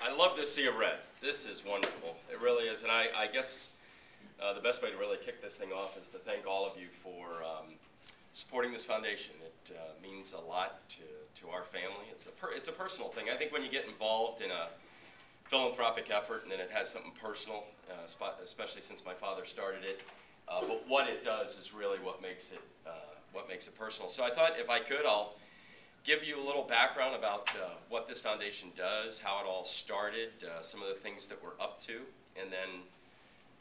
I love this sea of red. This is wonderful. It really is. And I guess the best way to really kick this thing off is to thank all of you for supporting this foundation. It means a lot to our family. It's a personal thing. I think when you get involved in a philanthropic effort and then it has something personal, especially since my father started it, but what it does is really what makes it personal. So I thought if I could, I'll give you a little background about what this foundation does, how it all started, some of the things that we're up to, and then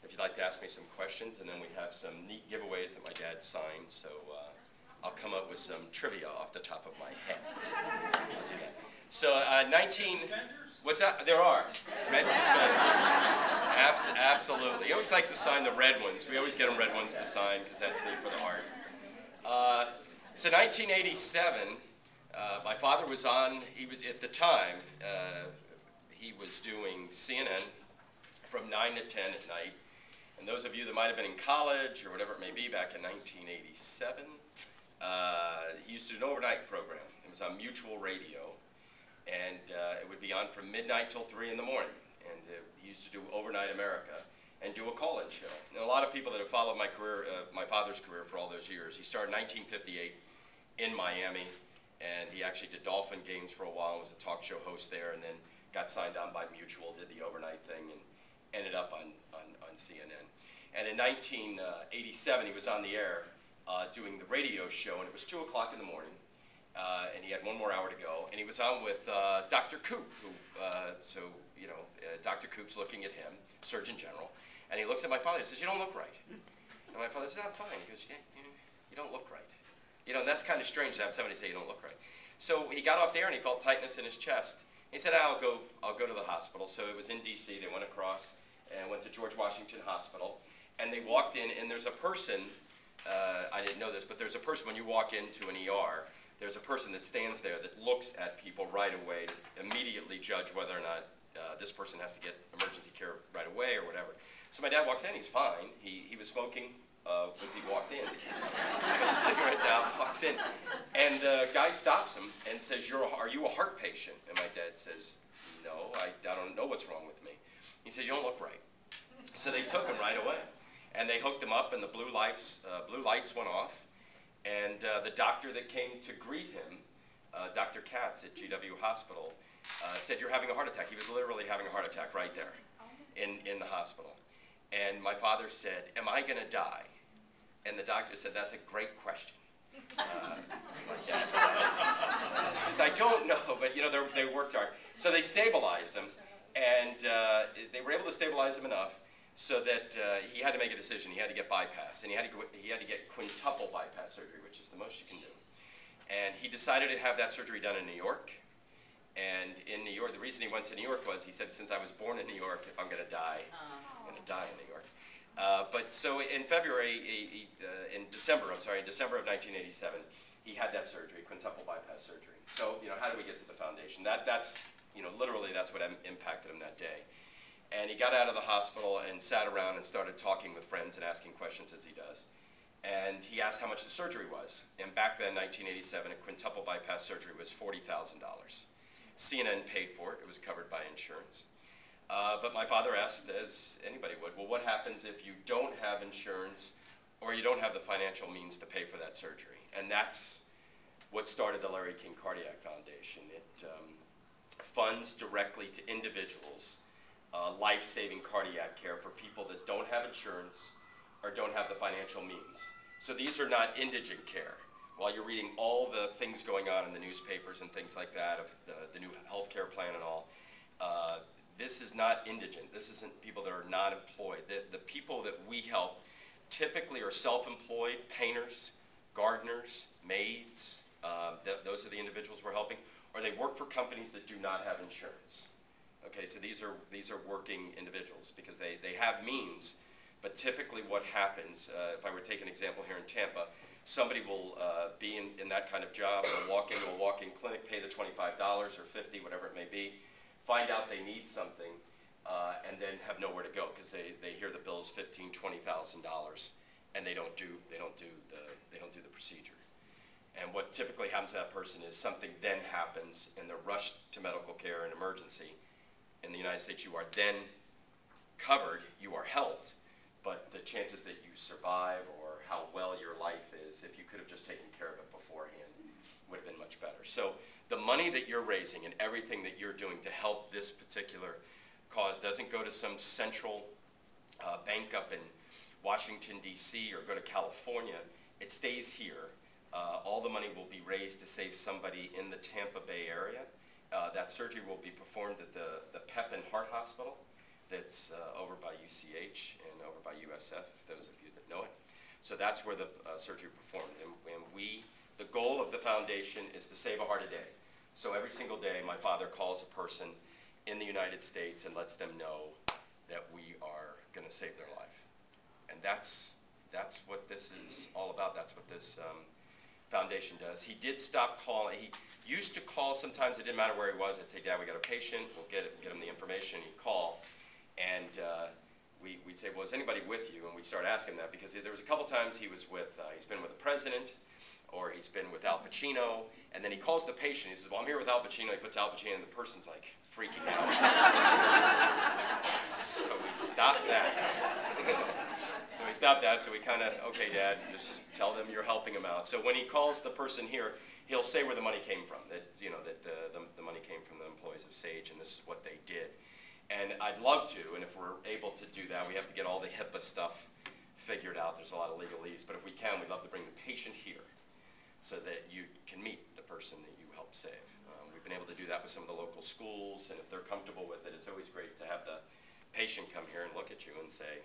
if you'd like to ask me some questions, and then we have some neat giveaways that my dad signed, so I'll come up with some trivia off the top of my head. I'll do that. So what's that? There are. Red suspenders. Absolutely. He always likes to sign the red ones. We always get him red ones to sign because that's neat for the heart. So 1987, my father was on, he was at the time, he was doing CNN from 9 to 10 at night. And those of you that might have been in college or whatever it may be back in 1987, he used to do an overnight program. It was on Mutual Radio. And it would be on from midnight till 3 in the morning. And he used to do Overnight America and do a call-in show. And a lot of people that have followed my career, my father's career for all those years, he started in 1958 in Miami. And he actually did Dolphin games for a while and was a talk show host there, and then got signed on by Mutual, did the overnight thing, and ended up on CNN. And in 1987, he was on the air doing the radio show, and it was 2 o'clock in the morning, and he had 1 more hour to go. And he was on with Dr. Koop, who, Dr. Koop's looking at him, Surgeon General, and he looks at my father and says, "You don't look right." And my father says, "I'm fine." He goes, "Yeah, you don't look right." You know, and that's kind of strange to have somebody say you don't look right. So he got off the air and he felt tightness in his chest. He said, I'll go to the hospital. So it was in DC. They went across and went to George Washington Hospital. And they walked in, and there's a person, I didn't know this, but there's a person when you walk into an ER, there's a person that stands there that looks at people right away to immediately judge whether or not this person has to get emergency care right away or whatever. So my dad walks in, he's fine. He was smoking as he walked in. He put the cigarette down, walks in, and the guy stops him and says, are you a heart patient? And my dad says, no, I don't know what's wrong with me. He says, you don't look right. So they took him right away, and they hooked him up, and the blue lights went off, and the doctor that came to greet him, Dr. Katz at GW Hospital, said, you're having a heart attack. He was literally having a heart attack right there in the hospital. And my father said, am I going to die? And the doctor said, that's a great question. Yeah, he says, I don't know, but you know, they worked hard. So they stabilized him, and they were able to stabilize him enough so that he had to make a decision. He had to get bypass, and he had to get quintuple bypass surgery, which is the most you can do. And he decided to have that surgery done in New York. And in New York, the reason he went to New York was he said, since I was born in New York, if I'm going to die, I'm going to die in New York. But so in in December of 1987, he had that surgery, quintuple bypass surgery. So, you know, how do we get to the foundation? That's, you know, literally that's what impacted him that day. And he got out of the hospital and sat around and started talking with friends and asking questions as he does. And he asked how much the surgery was. And back then, 1987, a quintuple bypass surgery was $40,000. CNN paid for it. It was covered by insurance. But my father asked, as anybody would, well, what happens if you don't have insurance or you don't have the financial means to pay for that surgery? And that's what started the Larry King Cardiac Foundation. It funds directly to individuals life-saving cardiac care for people that don't have insurance or don't have the financial means. So these are not indigent care. While you're reading all the things going on in the newspapers and things like that, of the new health care plan and all, this is not indigent. This isn't people that are not employed. The people that we help typically are self-employed, painters, gardeners, maids. Those are the individuals we're helping. Or they work for companies that do not have insurance. Okay, so these are working individuals because they have means. But typically what happens, if I were to take an example here in Tampa, somebody will be in that kind of job, they'll walk into a walk-in clinic, pay the $25 or $50, whatever it may be, find out they need something, and then have nowhere to go because they hear the bill is $15,000, $20,000, and they don't do the procedure. And what typically happens to that person is something then happens, and they're rushed to medical care and emergency, in the United States, you are then covered, you are helped, but the chances that you survive or how well your life is, if you could have just taken care of it beforehand, would have been much better. So the money that you're raising and everything that you're doing to help this particular cause doesn't go to some central bank up in Washington, D.C. or go to California. It stays here. All the money will be raised to save somebody in the Tampa Bay area. That surgery will be performed at the Pepin Heart Hospital that's over by UCH and over by USF, if those of you that know it. So that's where the surgery performed. And the goal of the foundation is to save a heart a day. So every single day, my father calls a person in the United States and lets them know that we are going to save their life. And that's what this is all about. That's what this foundation does. He did stop calling. He used to call sometimes. It didn't matter where he was. I'd say, Dad, we got a patient. We'll get him the information. He'd call. And we'd say, well, is anybody with you? And we'd start asking that because there was a couple times he was with, he's been with the president, or he's been with Al Pacino, and then he calls the patient. He says, well, I'm here with Al Pacino. He puts Al Pacino, and the person's like freaking out. So we stopped that. So we kind of, okay, Dad, just tell them you're helping him out. So when he calls the person here, he'll say where the money came from, that, you know, that the money came from the employees of SAGE, and this is what they did. And I'd love to, and if we're able to do that, we have to get all the HIPAA stuff figured out. There's a lot of legalese, but if we can, we'd love to bring the patient here so that you can meet the person that you helped save. We've been able to do that with some of the local schools, and if they're comfortable with it, it's always great to have the patient come here and look at you and say,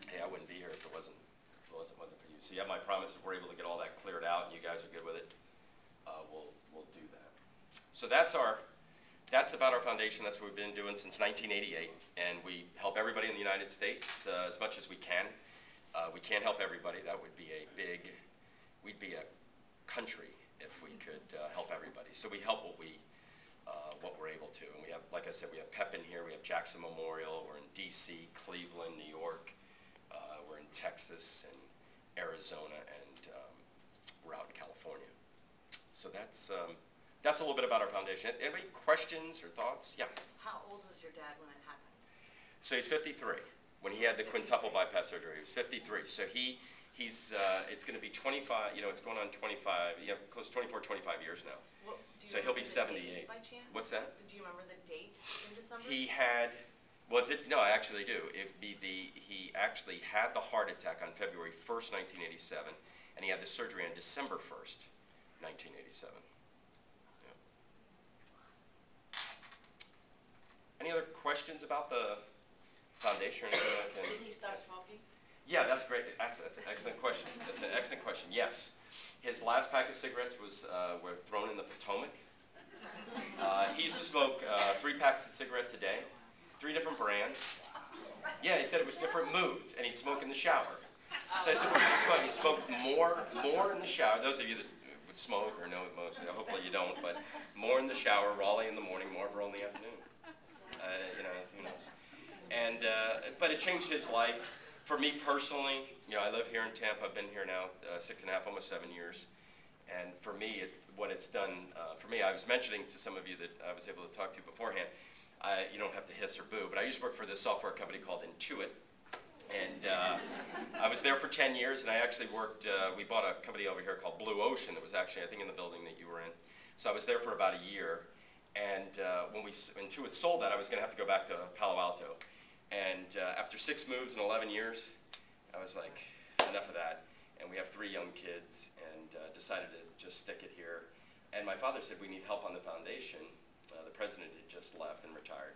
hey, I wouldn't be here if it wasn't for you. So you have my promise. If we're able to get all that cleared out and you guys are good with it, we'll do that. So that's about our foundation. That's what we've been doing since 1988, and we help everybody in the United States as much as we can. We can't help everybody. That would be we'd be a country if we could help everybody. So we help what we're able to. And we have, like I said, we have Pepin here, we have Jackson Memorial, we're in DC, Cleveland, New York, we're in Texas and Arizona, and we're out in California. So that's a little bit about our foundation. Anybody questions or thoughts? Yeah. How old was your dad when it happened? So he's 53. When he had the quintuple bypass surgery, he was 53. So he's it's going to be 25, you know, it's going on 25, yeah, close to 24, 25 years now. Well, so he'll be 78. By chance? What's that? Do you remember the date in December? He had, no, I actually do. He actually had the heart attack on February 1st, 1987, and he had the surgery on December 1st, 1987. Yeah. Any other questions about the foundation or anything? Did he stop smoking? Yeah, that's great. That's an excellent question. That's an excellent question. Yes, his last pack of cigarettes were thrown in the Potomac. He used to smoke 3 packs of cigarettes a day, 3 different brands. Yeah, he said it was different moods, and he'd smoke in the shower. So I said, what did you smoke? He smoked more in the shower. Those of you that would smoke or know it most, hopefully you don't, but more in the shower, Raleigh in the morning, Marlboro in the afternoon. You know, who knows? And but it changed his life. For me personally, you know, I live here in Tampa. I've been here now 6.5, almost 7 years. And for me, what it's done for me, I was mentioning to some of you that I was able to talk to beforehand, you don't have to hiss or boo, but I used to work for this software company called Intuit. And I was there for 10 years, and I actually worked, we bought a company over here called Blue Ocean that was actually, I think, in the building that you were in. So I was there for about a year. And when Intuit sold that, I was going to have to go back to Palo Alto. And after 6 moves in 11 years, I was like, enough of that. And we have 3 young kids, and decided to just stick it here. And my father said, we need help on the foundation. The president had just left and retired.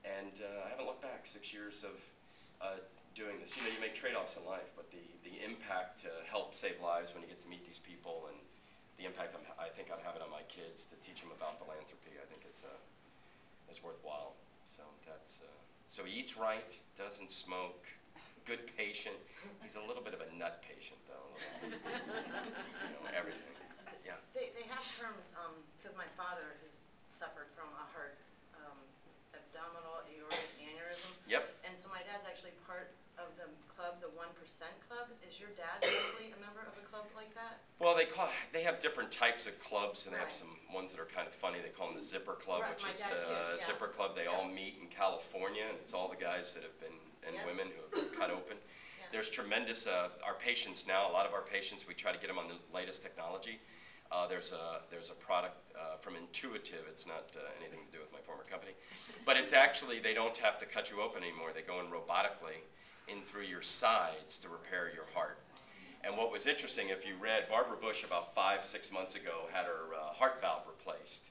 And I haven't looked back. 6 years of doing this. You know, you make trade-offs in life, but the impact to help save lives when you get to meet these people, and the impact I think I'm having on my kids to teach them about philanthropy, I think is worthwhile. So that's. So he eats right, doesn't smoke, good patient. He's a little bit of a nut patient, though. You know, everything. Yeah. They have terms, because my father has suffered from a heart abdominal aortic aneurysm. Yep. And so my dad's actually part of the club, the the 1% Club. Is your dad mostly a member of a club like that? Well, they have different types of clubs, and they have Right. some ones that are kind of funny. They call them the Zipper Club, Right, which my is dad the too, yeah. Zipper Club. They all meet in California, and it's all the guys that have been, and Yeah. women who have been cut open. Yeah. There's tremendous, our patients now, a lot of our patients, we try to get them on the latest technology. There's a product from Intuitive. It's not anything to do with my former company, but it's actually, they don't have to cut you open anymore. They go in robotically in through your sides to repair your heart. And what was interesting, if you read, Barbara Bush about 5-6 months ago had her heart valve replaced.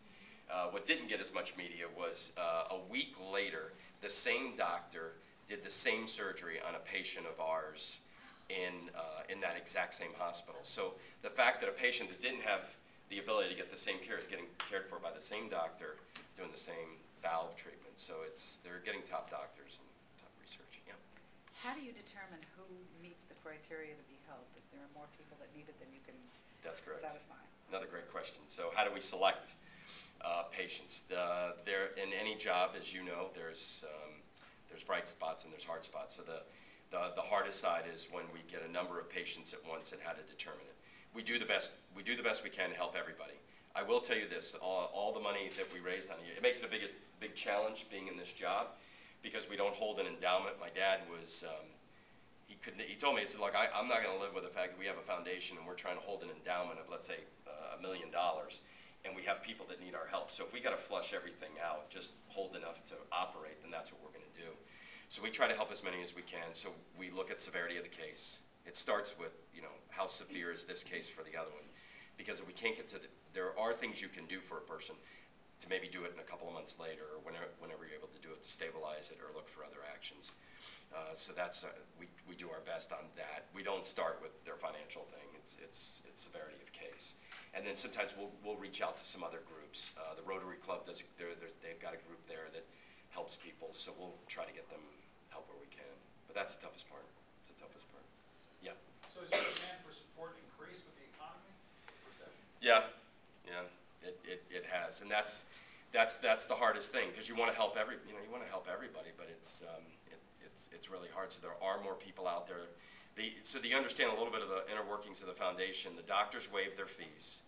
What didn't get as much media was a week later, the same doctor did the same surgery on a patient of ours in that exact same hospital. So the fact that a patient that didn't have the ability to get the same care is getting cared for by the same doctor doing the same valve treatment. So they're getting top doctors and top research. Yeah. How do you determine who meets the criteria to be helped? If there are more people that need it than you can That's correct. satisfy? Another great question. So how do we select patients? There, in any job, as you know, there's bright spots and there's hard spots. So the hardest side is when we get a number of patients at once and how to determine it. We do the best we can to help everybody. I will tell you this, all the money that we raised on it makes it a big challenge being in this job because we don't hold an endowment. My dad was, he told me, he said, look, I'm not gonna live with the fact that we have a foundation and we're trying to hold an endowment of, let's say, $1 million, and we have people that need our help. So if we gotta flush everything out, just hold enough to operate, then that's what we're gonna do. So we try to help as many as we can. So we look at severity of the case. It starts with, how severe is this case for the other one? Because if we can't get to there are things you can do for a person to maybe do it in a couple of months later or whenever you're able to do it to stabilize it or look for other actions. So that's, we do our best on that. We don't start with their financial thing. It's severity of case. And then sometimes we'll reach out to some other groups. The Rotary Club, they've got a group there that helps people, so we'll try to get them help where we can. But that's the toughest part. It's the toughest part. Yeah. So is your demand for support increased with the economy, recession? Yeah, it has, and that's the hardest thing because you want to help you want to help everybody, but it's really hard. So there are more people out there. So you understand a little bit of the inner workings of the foundation. The doctors waive their fees.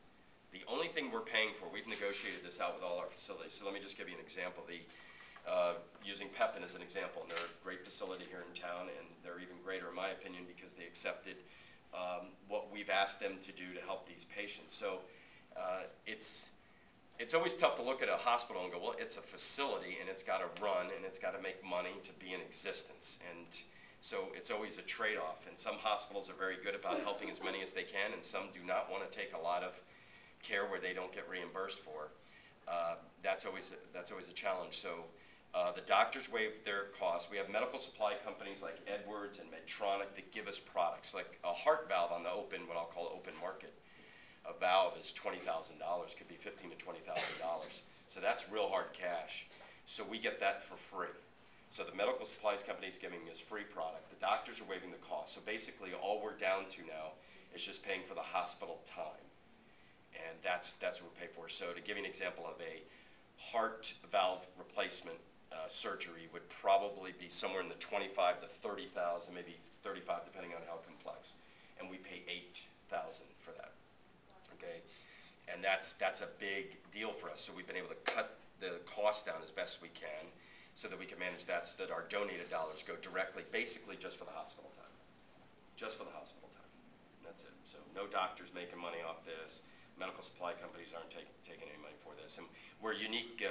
The only thing we're paying for, we've negotiated this out with all our facilities. So let me just give you an example. Using Pepin as an example, and they're a great facility here in town, and they're even greater in my opinion because they accepted what we've asked them to do to help these patients. So it's always tough to look at a hospital and go, well, it's a facility and it's got to run and it's got to make money to be in existence. And so it's always a trade-off. And some hospitals are very good about helping as many as they can, and some do not want to take a lot of care where they don't get reimbursed for. That's always a challenge. So the doctors waive their costs. We have medical supply companies like Edwards and Medtronic that give us products. Like a heart valve on the open, what I'll call open market, a valve is $20,000, could be $15,000 to $20,000. So that's real hard cash. So we get that for free. So the medical supplies company is giving us free product. The doctors are waiving the cost. So basically all we're down to now is just paying for the hospital time. And that's what we pay for. So to give you an example of a heart valve replacement surgery would probably be somewhere in the 25 to 30,000, maybe 35, depending on how complex. And we pay 8,000 for that. Okay, and that's a big deal for us. So we've been able to cut the cost down as best we can, so that we can manage that, so that our donated dollars go directly, basically just for the hospital time, just for the hospital time. That's it. So no doctors making money off this. Medical supply companies aren't taking any money for this, and we're a unique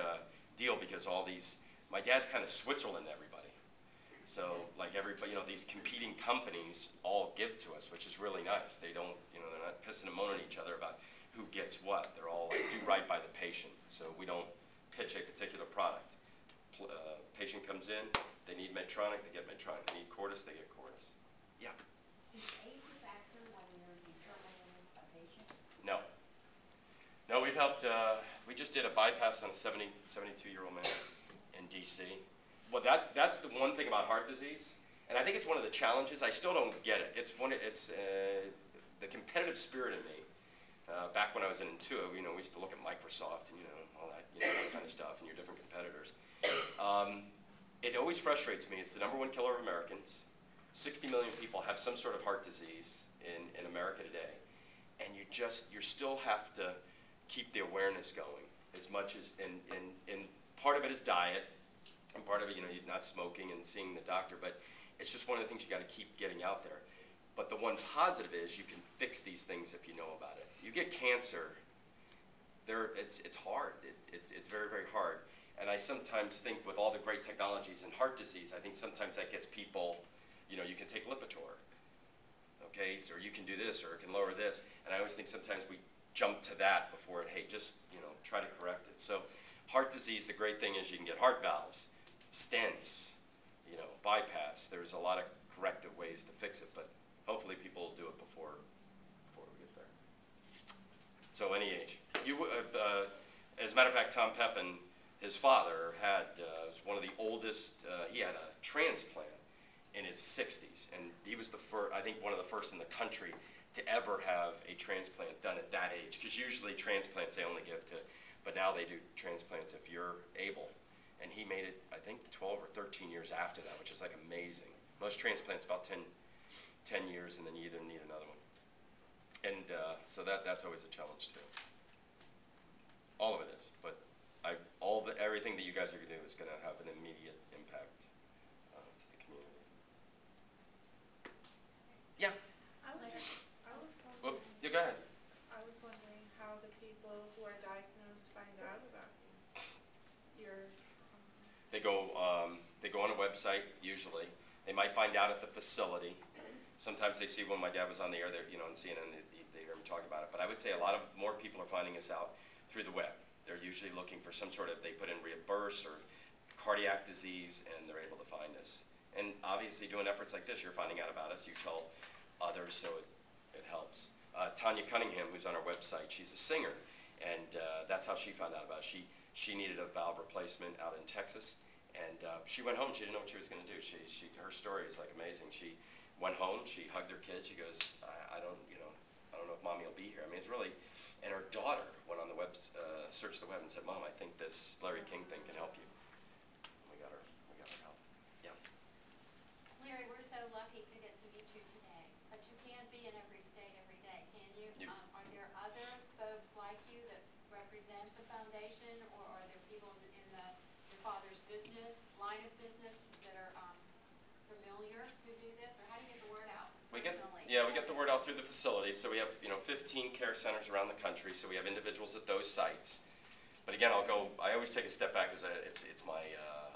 deal because all these. My dad's kind of Switzerland to everybody. So like everybody, these competing companies all give to us, which is really nice. They don't, they're not pissing and moaning at each other about who gets what. They're all like, do right by the patient. So we don't pitch a particular product. Patient comes in, they need Medtronic, they get Medtronic. They need Cordis, they get Cordis. Yeah. Is age a factor when you're determining a patient? No. No, we've helped, we just did a bypass on a 72-year-old man in DC. Well, that's the one thing about heart disease, and I think it's one of the challenges. I still don't get it. It's the competitive spirit in me. Back when I was in Intuit, we used to look at Microsoft and all that, that kind of stuff, and your different competitors. It always frustrates me. It's the #1 killer of Americans. 60 million people have some sort of heart disease in America today, and you still have to keep the awareness going as much as, and part of it is diet, and part of it, you're not smoking and seeing the doctor, but it's just one of the things you got to keep getting out there. But the one positive is you can fix these things if you know about it. You get cancer, it's hard. It's very, very hard. And I sometimes think with all the great technologies in heart disease, I think sometimes that gets people, you can take Lipitor, okay, so, or you can do this, or it can lower this. And I always think sometimes we jump to that before it, hey, just, try to correct it. So heart disease, the great thing is you can get heart valves, stents, bypass. There's a lot of corrective ways to fix it, but hopefully people will do it before we get there. So any age. As a matter of fact, Tom Pepin, his father, was one of the oldest. He had a transplant in his 60s, and he was I think one of the first in the country to ever have a transplant done at that age. Because usually transplants they only give to, but now they do transplants if you're able. And he made it, I think, 12 or 13 years after that, which is like amazing. Most transplants about 10 years, and then you either need another one. And so that's always a challenge too. All of it is, but everything that you guys are going to do is going to have an immediate impact to the community. Yeah. I was Well, wondering, you go ahead. I was wondering how the people who are diagnosed find out about you. They go on a website usually. They might find out at the facility. Sometimes they see when my dad was on the air, on CNN, they hear him talk about it. But I would say a lot more people are finding us out through the web. They're usually looking for some sort of, they put in reimburse or cardiac disease, and they're able to find us. And obviously doing efforts like this, you're finding out about us, you tell others, so it helps. Tanya Cunningham, who's on our website, she's a singer, and that's how she found out about it. She needed a valve replacement out in Texas, and she went home, she didn't know what she was gonna do. Her story is like amazing. She went home, she hugged her kids, she goes, I don't know if mommy will be here. I mean, it's really, and her daughter went on the web, searched the web and said, Mom, I think this Larry King thing can help you. We got her help. Yeah. Larry, we're so lucky to get to meet you today, but you can't be in every state every day, can you? Are there other folks like you that represent the foundation, or are there people in your father's business, line of business, that are familiar who do this, or how do you get the word out? We get the word out through the facility. So we have 15 care centers around the country. So we have individuals at those sites. But again, I always take a step back because it's my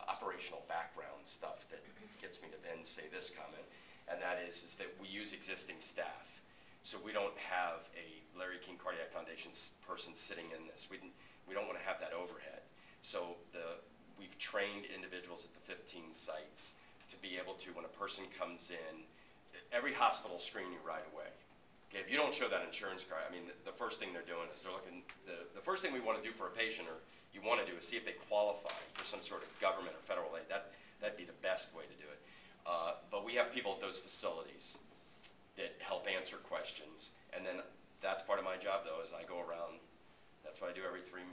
operational background stuff that gets me to then say this comment, and that is that we use existing staff. So we don't have a Larry King Cardiac Foundation person sitting in this. We don't want to have that overhead. So we've trained individuals at the 15 sites to be able to, when a person comes in, every hospital will screen you right away. Okay, if you don't show that insurance card, I mean, the first thing they're doing is they're looking, the first thing we want to do for a patient, or you want to do, is see if they qualify for some sort of government or federal aid. That'd be the best way to do it. But we have people at those facilities that help answer questions, and then that's part of my job, though, is I go around. That's what I do every 3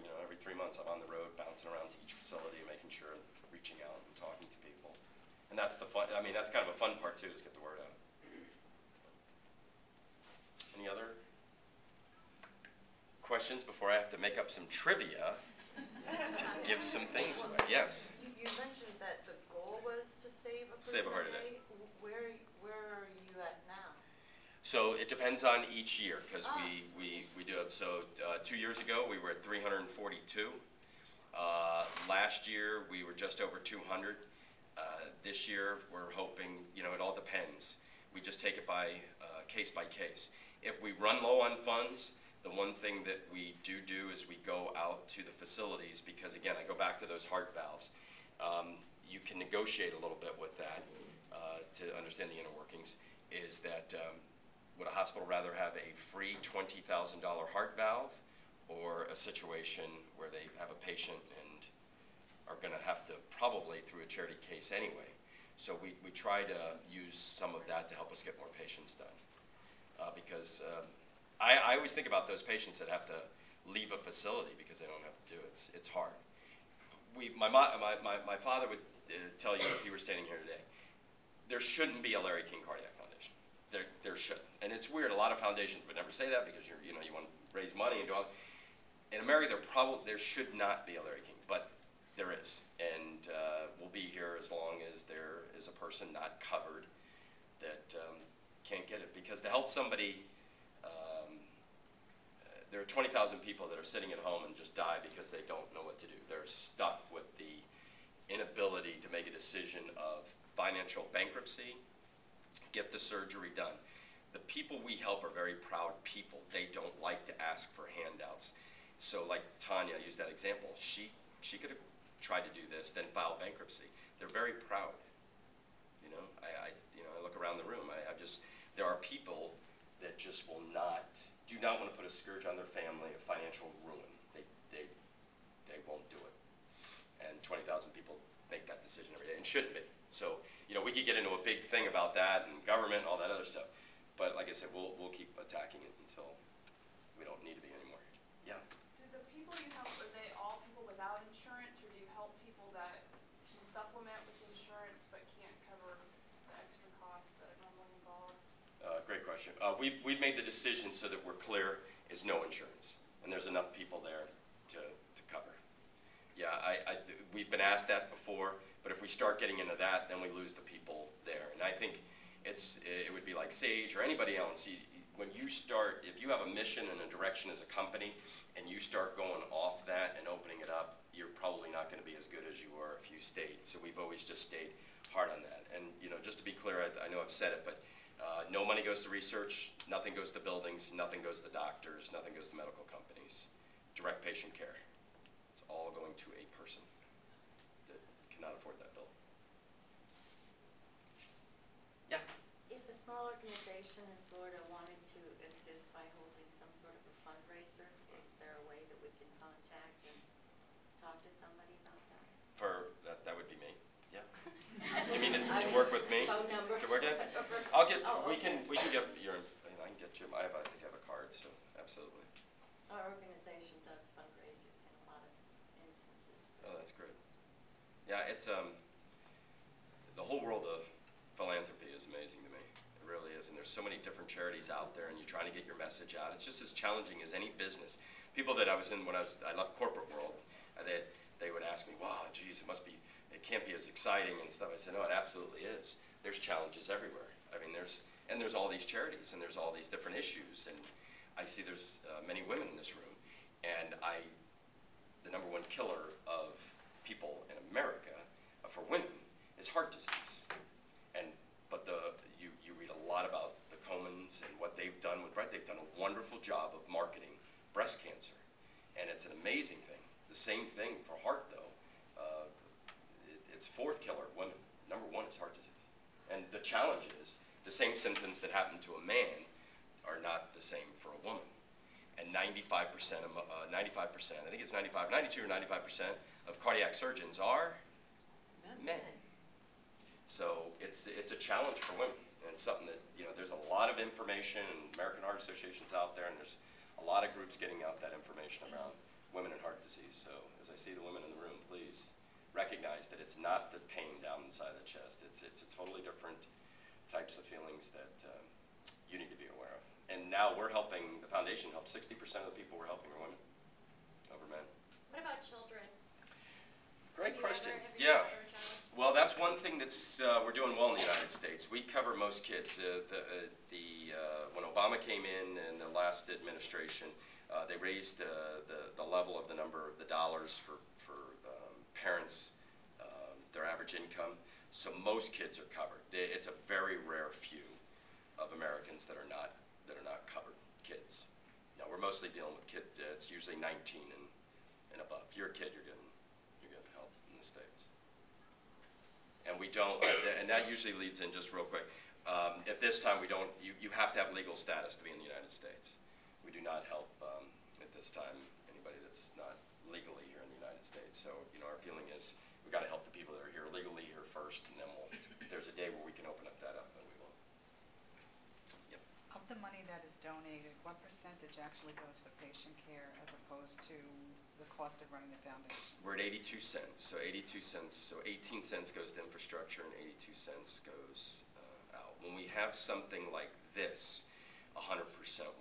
months. I'm on the road, bouncing around to each facility, making sure, reaching out and talking to people. And that's the fun. I mean, that's kind of a fun part too, is get the word out. Any other questions before I have to make up some trivia to give some things away? Yes. You mentioned that the goal was to save a person Save a heart a day. Where are you at now? So it depends on each year, because we do it. So 2 years ago we were at 342. Last year we were just over 200. This year we're hoping, it all depends. We just take it case by case. If we run low on funds, the one thing that we do is we go out to the facilities, because again, I go back to those heart valves. You can negotiate a little bit with that to understand the inner workings, is that would a hospital rather have a free $20,000 heart valve, or a situation where they have a patient and are going to have to probably through a charity case anyway. So we try to use some of that to help us get more patients done. Because I always think about those patients that have to leave a facility because they don't have to do it. It's hard. My father would tell you, if he were standing here today, there shouldn't be a Larry King Cardiac Foundation. There should. And it's weird, a lot of foundations would never say that because you want to raise money and do all. In America, there should not be a Larry King, but there is. And we'll be here as long as there is a person not covered that can't get it. Because to help somebody, there are 20,000 people that are sitting at home and just die because they don't know what to do. They're stuck with the inability to make a decision of financial bankruptcy, get the surgery done. The people we help are very proud people. They don't like to ask for handouts. So like Tanya, I used that example. She could have tried to do this, then file bankruptcy. They're very proud. I look around the room. There are people that just do not want to put a scourge on their family of financial ruin. They won't do it. And 20,000 people make that decision every day and shouldn't be. So, we could get into a big thing about that and government and all that other stuff. But like I said, we'll keep attacking it until we don't need to be anymore. Yeah. Do the people you help, are they all people without insurance, or do you help people that can supplement with insurance but can't cover the extra costs that are normally involved? Great question. We've made the decision so that we're clear is no insurance, and there's enough people there to cover. Yeah, we've been asked that before, but if we start getting into that, then we lose the people there. And I think it would be like Sage or anybody else. When you start, if you have a mission and a direction as a company, and you start going off that and opening it up, you're probably not going to be as good as you were if you stayed. So we've always just stayed hard on that. And just to be clear, I know I've said it, but no money goes to research, nothing goes to buildings, nothing goes to doctors, nothing goes to medical companies. Direct patient care. It's all going to a person that cannot afford that bill. Yeah. If a small organization in Florida wanted to assist by holding some sort of a fundraiser, is there a way that we can contact and talk to somebody about that? That would be me. Yeah. You mean to work with me? Phone number. To work at? I'll get. We can get your. I can get you. I think I have a card. So absolutely. Our organization does fundraisers in a lot of instances. Oh, that's great. Yeah, it's the whole world of philanthropy is amazing to me. It really is, and there's so many different charities out there, and you're trying to get your message out. It's just as challenging as any business. People that I was in when I left corporate world, they would ask me, "Wow, geez, it can't be as exciting and stuff." I said, "No, it absolutely is. There's challenges everywhere. I mean, there's all these charities, and there's all these different issues, and I see there's many women in this room, and the number one killer of people in America for women is heart disease. But you read a lot about the Komens and what they've done with breast. They've done a wonderful job of marketing breast cancer, and it's an amazing thing. The same thing for heart, though. It's fourth killer of women. Number one is heart disease, and the challenge is the same symptoms that happen to a man are not the same for a woman. And 95% of, 95%, I think it's 95, 92 or 95% of cardiac surgeons are men. So it's a challenge for women, and it's something that, there's a lot of information, and American Heart Association's out there, and there's a lot of groups getting out that information around women and heart disease. So as I see the women in the room, please recognize that it's not the pain down inside the chest. It's a totally different types of feelings that you need to be aware of. And now we're helping, the foundation helps 60% of the people we're helping are women over men. What about children? Great question. Have you Yeah. ever a child? Well, that's one thing that's we're doing well in the United States. We cover most kids. When Obama came in the last administration, they raised the level of the number of the dollars for parents, their average income. So most kids are covered. It's a very rare few of Americans that are not covered kids. Now we're mostly dealing with kids. It's usually 19 and above. If you're a kid, you're getting help in the States. And we don't, and that usually leads in just real quick. At this time, you have to have legal status to be in the United States. We do not help at this time anybody that's not legally here in the United States. So our feeling is we've got to help the people that are here legally here first, and then if there's a day where we can open up that up, then we will. Yep. Of the money that is donated, what percentage actually goes for patient care as opposed to the cost of running the foundation? We're at 82 cents, so 82 cents, so 18 cents goes to infrastructure and 82 cents goes out. When we have something like this, 100%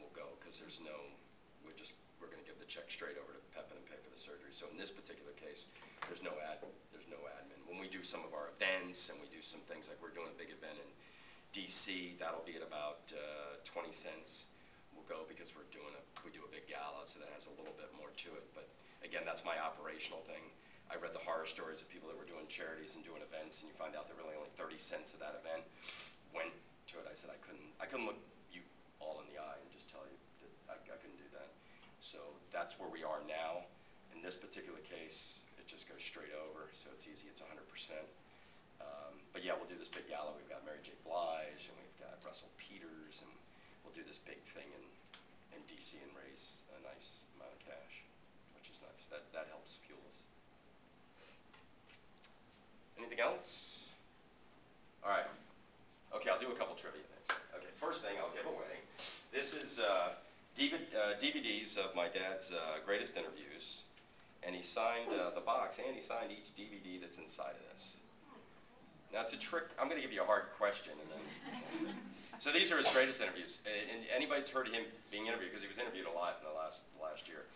will go, because there's no, we're gonna give the check straight over to Pepin and pay for the surgery. So in this particular case, there's no admin. When we do some of our events and we do some things like we're doing a big event in DC, that'll be at about 20 cents. We'll go because we do a big gala, so that has a little bit more to it. But again, that's my operational thing. I read the horror stories of people that were doing charities and doing events, and you find out that really only 30 cents of that event went to it. I said I couldn't look you all in the eye and just tell you that I couldn't do that. So that's where we are now. In this particular case, it just goes straight over, so it's easy. It's 100%. But yeah, we'll do this big gala. We've got Mary J. Blige, and we've got Russell Peters, and we'll do this big thing in DC and raise a nice amount of cash, which is nice. That helps fuel us. Anything else? All right. Okay, I'll do a couple trivia things. Okay, first thing I'll give away. This is DVDs of my dad's greatest interviews, and he signed the box, and he signed each DVD that's inside of this. Now it's a trick. I'm going to give you a hard question, and then. So these are his greatest interviews. And anybody's heard of him being interviewed, because he was interviewed a lot in the last year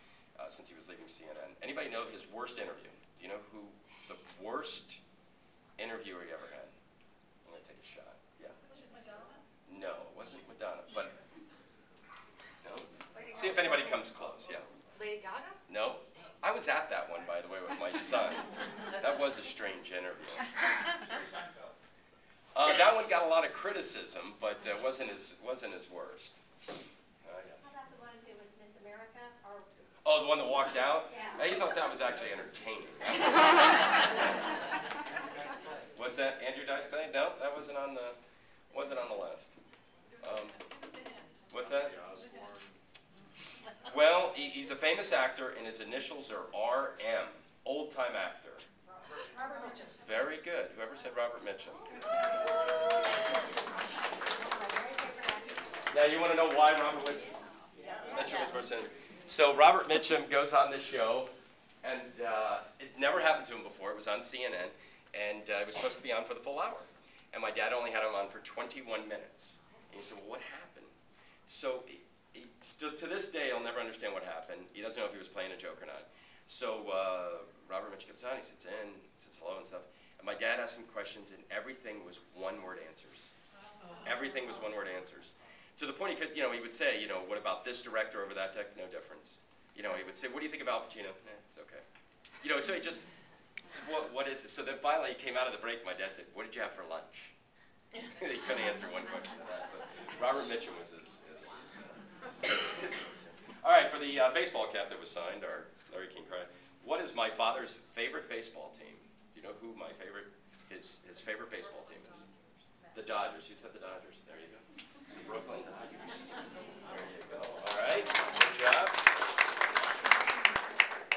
since he was leaving CNN. Anybody know his worst interview? Do you know who the worst interviewer he ever had? I'm going to take a shot. Yeah. Was it Madonna? No, it wasn't Madonna, but no. See if anybody comes close. Yeah. Lady Gaga? No. I was at that one, by the way, with my son. That was a strange interview. That one got a lot of criticism, but wasn't his worst. Yeah. How about the one who was Miss America? Or Oh, the one that walked out? Yeah. You thought that was actually entertaining. What's that? Andrew Dice Clay? No, that wasn't on the list. What's that? Well, he's a famous actor, and his initials are RM. Old-time actor. Robert Mitchum. Very good. Whoever said Robert Mitchum. Now, you want to know why Robert Mitchum was first in? So Robert Mitchum goes on this show, and it never happened to him before. It was on CNN, and it was supposed to be on for the full hour. And my dad only had him on for 21 minutes. And he said, well, what happened? So he still, to this day, I'll never understand what happened. He doesn't know if he was playing a joke or not. So Robert Mitchum comes on, he sits in, says hello and stuff. And my dad asked him questions, and everything was one-word answers. Everything was one-word answers. To the point he could, he would say, what about this director over that director? No difference. He would say, what do you think of Al Pacino? It's okay. So he just, said, what is this? So then finally he came out of the break, and my dad said, what did you have for lunch? He couldn't answer one question to that. So Robert Mitchum was his All right, for the baseball cap that was signed, our Larry King credit. What is my father's favorite baseball team? Do you know who his favorite baseball team is? The Dodgers. You said the Dodgers. There you go. It's the Brooklyn Dodgers. There you go. All right. Good job.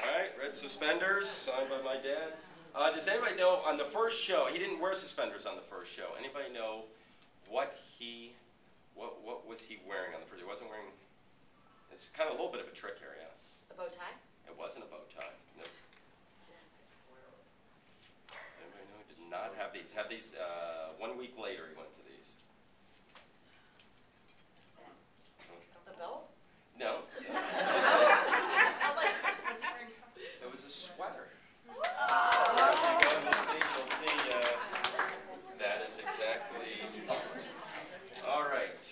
All right. Red suspenders, signed by my dad. Does anybody know on the first show? He didn't wear suspenders on the first show. Anybody know what was he wearing on the first? He wasn't wearing. It's kind of a little bit of a trick here, yeah. The bow tie? It wasn't a bow tie. No. Anybody know? He did not have these. Have these 1 week later. He went to these. The bells? No. It was a sweater. If you go to the stage, you'll see that is exactly. All right.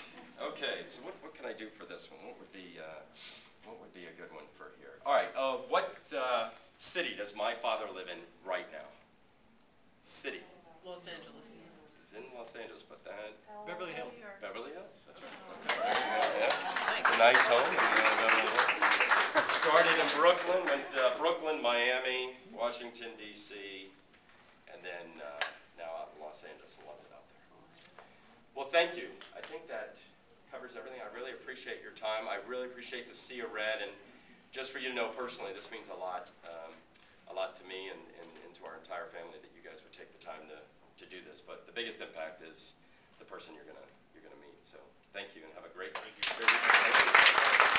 Okay. So what can I do for this one? What would be a good one for here? All right. What city does my father live in right now? City. Los Angeles. He's in Los Angeles, but that. Beverly Hills. Beverly Hills. That's right. Okay. There you go. Yeah. It's a nice home. Started in Brooklyn, went Brooklyn, Miami, Washington, D.C., and then now out in Los Angeles, and loves it out there. Well, thank you. I think that covers everything. I really appreciate your time. I really appreciate the Sea of Red, and just for you to know personally, this means a lot to me and to our entire family that you guys would take the time to do this. But the biggest impact is the person you're gonna meet. So thank you, and have a great. Thank you.